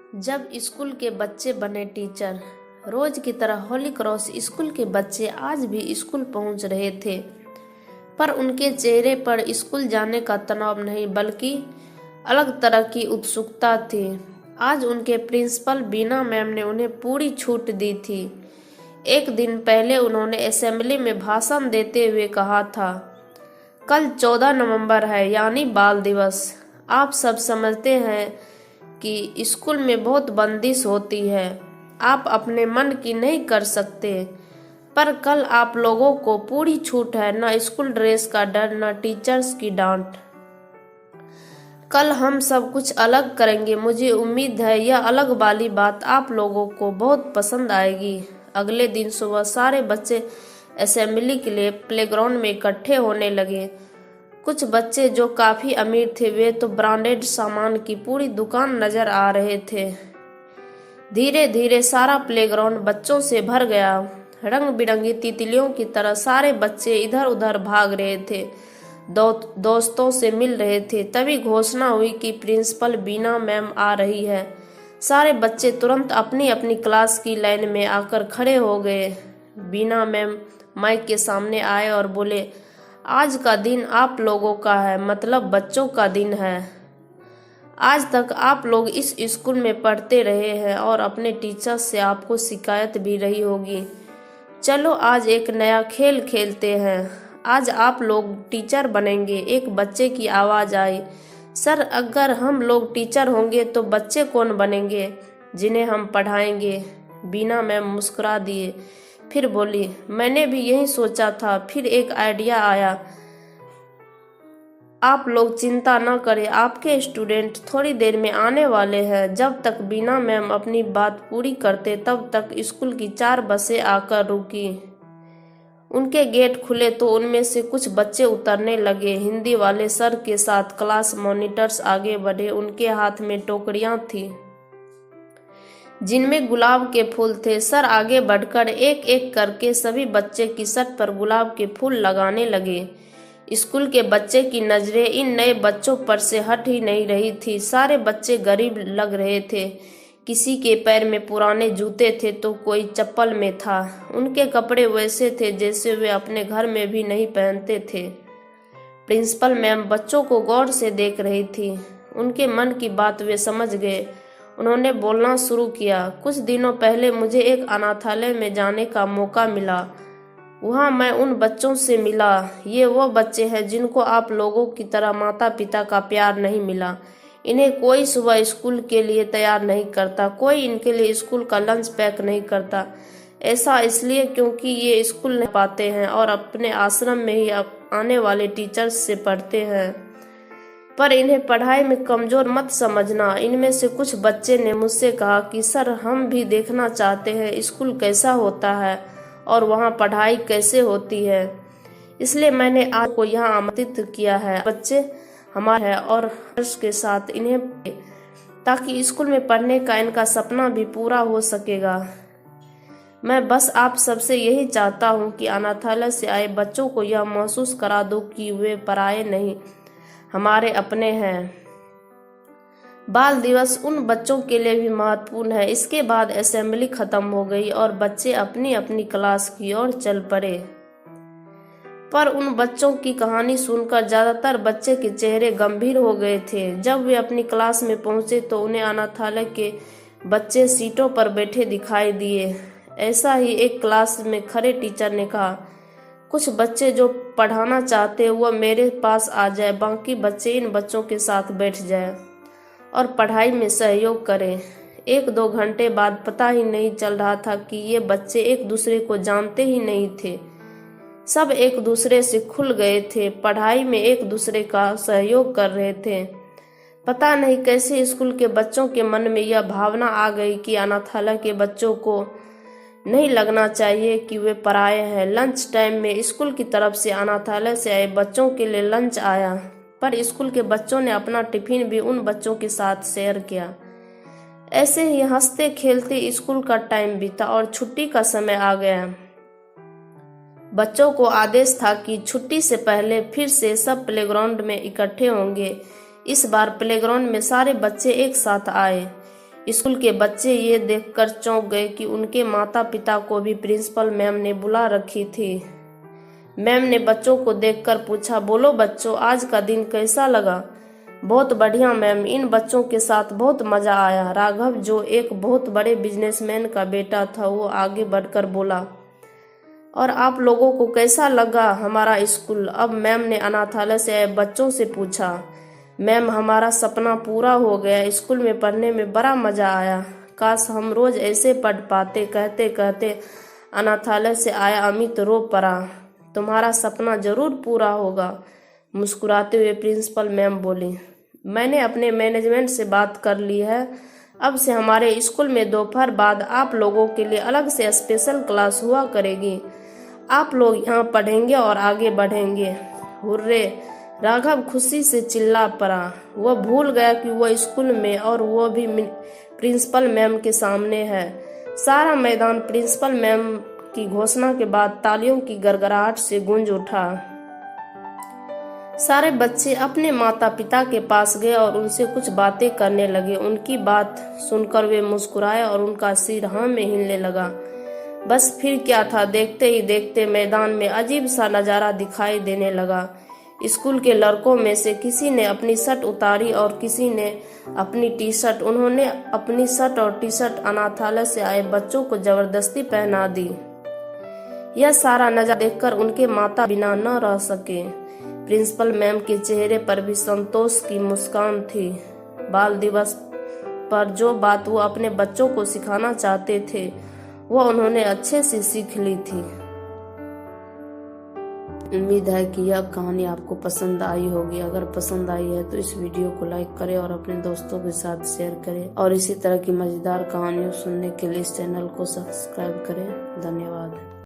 जब स्कूल के बच्चे बने टीचर, रोज की तरह होली क्रॉस स्कूल के बच्चे आज भी स्कूल पहुंच रहे थे। पर उनके चेहरे पर स्कूल जाने का तनाव नहीं बल्कि अलग तरह की उत्सुकता थी। आज उनके प्रिंसिपल बीना मैम ने उन्हें पूरी छूट दी थी। एक दिन पहले उन्होंने असेंबली में भाषण देते हुए कहा था, कल 14 नवंबर है यानी बाल दिवस। आप सब समझते हैं कि स्कूल में बहुत बंदिश होती है, आप अपने मन की नहीं कर सकते, पर कल आप लोगों को पूरी छूट है। न स्कूल ड्रेस का डर, न टीचर्स की डांट। कल हम सब कुछ अलग करेंगे। मुझे उम्मीद है यह अलग वाली बात आप लोगों को बहुत पसंद आएगी। अगले दिन सुबह सारे बच्चे असेंबली के लिए प्लेग्राउंड में इकट्ठे होने लगे। कुछ बच्चे जो काफी अमीर थे वे तो ब्रांडेड सामान की पूरी दुकान नजर आ रहे थे। धीरे धीरे सारा प्लेग्राउंड बच्चों से भर गया। रंग बिरंगी तितलियों की तरह सारे बच्चे इधर उधर भाग रहे थे, दोस्तों से मिल रहे थे। तभी घोषणा हुई कि प्रिंसिपल बीना मैम आ रही है। सारे बच्चे तुरंत अपनी अपनी क्लास की लाइन में आकर खड़े हो गए। बीना मैम माइक के सामने आए और बोले, आज का दिन आप लोगों का है, मतलब बच्चों का दिन है। आज तक आप लोग इस स्कूल में पढ़ते रहे हैं और अपने टीचर्स से आपको शिकायत भी रही होगी। चलो आज एक नया खेल खेलते हैं। आज आप लोग टीचर बनेंगे। एक बच्चे की आवाज आई, सर अगर हम लोग टीचर होंगे तो बच्चे कौन बनेंगे जिन्हें हम पढ़ाएंगे? बीना मैम मुस्कुरा दिए, फिर बोली, मैंने भी यही सोचा था। फिर एक आइडिया आया, आप लोग चिंता न करें, आपके स्टूडेंट थोड़ी देर में आने वाले हैं। जब तक बीना मैम अपनी बात पूरी करते तब तक स्कूल की 4 बसें आकर रुकी। उनके गेट खुले तो उनमें से कुछ बच्चे उतरने लगे। हिंदी वाले सर के साथ क्लास मॉनिटर्स आगे बढ़े। उनके हाथ में टोकरियां थी जिनमें गुलाब के फूल थे। सर आगे बढ़कर एक एक करके सभी बच्चे की शर्ट पर गुलाब के फूल लगाने लगे। स्कूल के बच्चे की नजरें इन नए बच्चों पर से हट ही नहीं रही थी। सारे बच्चे गरीब लग रहे थे। किसी के पैर में पुराने जूते थे तो कोई चप्पल में था। उनके कपड़े वैसे थे जैसे वे अपने घर में भी नहीं पहनते थे। प्रिंसिपल मैम बच्चों को गौर से देख रही थी। उनके मन की बात वे समझ गए। उन्होंने बोलना शुरू किया, कुछ दिनों पहले मुझे एक अनाथालय में जाने का मौका मिला। वहाँ मैं उन बच्चों से मिला। ये वो बच्चे हैं जिनको आप लोगों की तरह माता पिता का प्यार नहीं मिला। इन्हें कोई सुबह स्कूल के लिए तैयार नहीं करता, कोई इनके लिए स्कूल का लंच पैक नहीं करता। ऐसा इसलिए क्योंकि ये स्कूल नहीं पाते हैं और अपने आश्रम में ही आने वाले टीचर्स से पढ़ते हैं। पर इन्हें पढ़ाई में कमजोर मत समझना। इनमें से कुछ बच्चे ने मुझसे कहा कि सर हम भी देखना चाहते हैं स्कूल कैसा होता है और वहाँ पढ़ाई कैसे होती है, इसलिए मैंने आज को यहाँ आमंत्रित किया है। बच्चे हमारे हैं और हर्ष के साथ इन्हें, ताकि स्कूल में पढ़ने का इनका सपना भी पूरा हो सकेगा। मैं बस आप सबसे यही चाहता हूँ कि अनाथालय से आए बच्चों को यह महसूस करा दो कि वे पराये नहीं, हमारे अपने हैं। बाल दिवस उन बच्चों के लिए भी महत्वपूर्ण है। इसके बाद असेंबली खत्म हो गई और बच्चे अपनी अपनी क्लास की ओर चल पड़े। पर उन बच्चों की कहानी सुनकर ज्यादातर बच्चे के चेहरे गंभीर हो गए थे। जब वे अपनी क्लास में पहुंचे तो उन्हें अनाथालय के बच्चे सीटों पर बैठे दिखाई दिए। ऐसा ही एक क्लास में खड़े टीचर ने कहा, कुछ बच्चे जो पढ़ाना चाहते वह मेरे पास आ जाए, बाकी बच्चे इन बच्चों के साथ बैठ जाए और पढ़ाई में सहयोग करें। 1-2 घंटे बाद पता ही नहीं चल रहा था कि ये बच्चे एक दूसरे को जानते ही नहीं थे। सब एक दूसरे से खुल गए थे, पढ़ाई में एक दूसरे का सहयोग कर रहे थे। पता नहीं कैसे स्कूल के बच्चों के मन में यह भावना आ गई कि अनाथालय के बच्चों को नहीं लगना चाहिए कि वे पराये हैं। लंच टाइम में स्कूल की तरफ से अनाथालय से आए बच्चों के लिए लंच आया, पर स्कूल के बच्चों ने अपना टिफिन भी उन बच्चों के साथ शेयर किया। ऐसे ही हंसते खेलते स्कूल का टाइम बीता और छुट्टी का समय आ गया। बच्चों को आदेश था कि छुट्टी से पहले फिर से सब प्लेग्राउंड में इकट्ठे होंगे। इस बार प्लेग्राउंड में सारे बच्चे एक साथ आए। स्कूल के बच्चे ये देखकर चौंक गए कि उनके माता पिता को भी प्रिंसिपल मैम ने बुला रखी थी। मैम ने बच्चों को देखकर पूछा, बोलो बच्चों, आज का दिन कैसा लगा? बहुत बढ़िया मैम, इन बच्चों के साथ बहुत मजा आया। राघव, जो एक बहुत बड़े बिजनेसमैन का बेटा था, वो आगे बढ़कर बोला। और आप लोगों को कैसा लगा हमारा स्कूल? अब मैम ने अनाथालय से आए बच्चों से पूछा। मैम, हमारा सपना पूरा हो गया। स्कूल में पढ़ने में बड़ा मजा आया। काश हम रोज ऐसे पढ़ पाते। कहते कहते अनाथालय से आया अमित रो पड़ा। तुम्हारा सपना जरूर पूरा होगा, मुस्कुराते हुए प्रिंसिपल मैम बोली। मैंने अपने मैनेजमेंट से बात कर ली है। अब से हमारे स्कूल में दोपहर बाद आप लोगों के लिए अलग से स्पेशल क्लास हुआ करेगी। आप लोग यहाँ पढ़ेंगे और आगे बढ़ेंगे। हुर्रे! राघव खुशी से चिल्ला पड़ा। वह भूल गया कि वह स्कूल में और वह भी प्रिंसिपल मैम के सामने है। सारा मैदान प्रिंसिपल मैम की घोषणा के बाद तालियों की गड़गड़ाहट से गूंज उठा। सारे बच्चे अपने माता पिता के पास गए और उनसे कुछ बातें करने लगे। उनकी बात सुनकर वे मुस्कुराए और उनका सिर हाँ में हिलने लगा। बस फिर क्या था, देखते ही देखते मैदान में अजीब सा नजारा दिखाई देने लगा। स्कूल के लड़कों में से किसी ने अपनी शर्ट उतारी और किसी ने अपनी टी शर्ट। उन्होंने अपनी शर्ट और टी शर्ट अनाथालय से आए बच्चों को जबरदस्ती पहना दी। यह सारा नजारा देखकर उनके माता बिना न रह सके। प्रिंसिपल मैम के चेहरे पर भी संतोष की मुस्कान थी। बाल दिवस पर जो बात वो अपने बच्चों को सिखाना चाहते थे, वह उन्होंने अच्छे से सीख ली थी। उम्मीद है कि यह कहानी आपको पसंद आई होगी। अगर पसंद आई है तो इस वीडियो को लाइक करें और अपने दोस्तों के साथ शेयर करें। और इसी तरह की मजेदार कहानियों सुनने के लिए इस चैनल को सब्सक्राइब करें। धन्यवाद।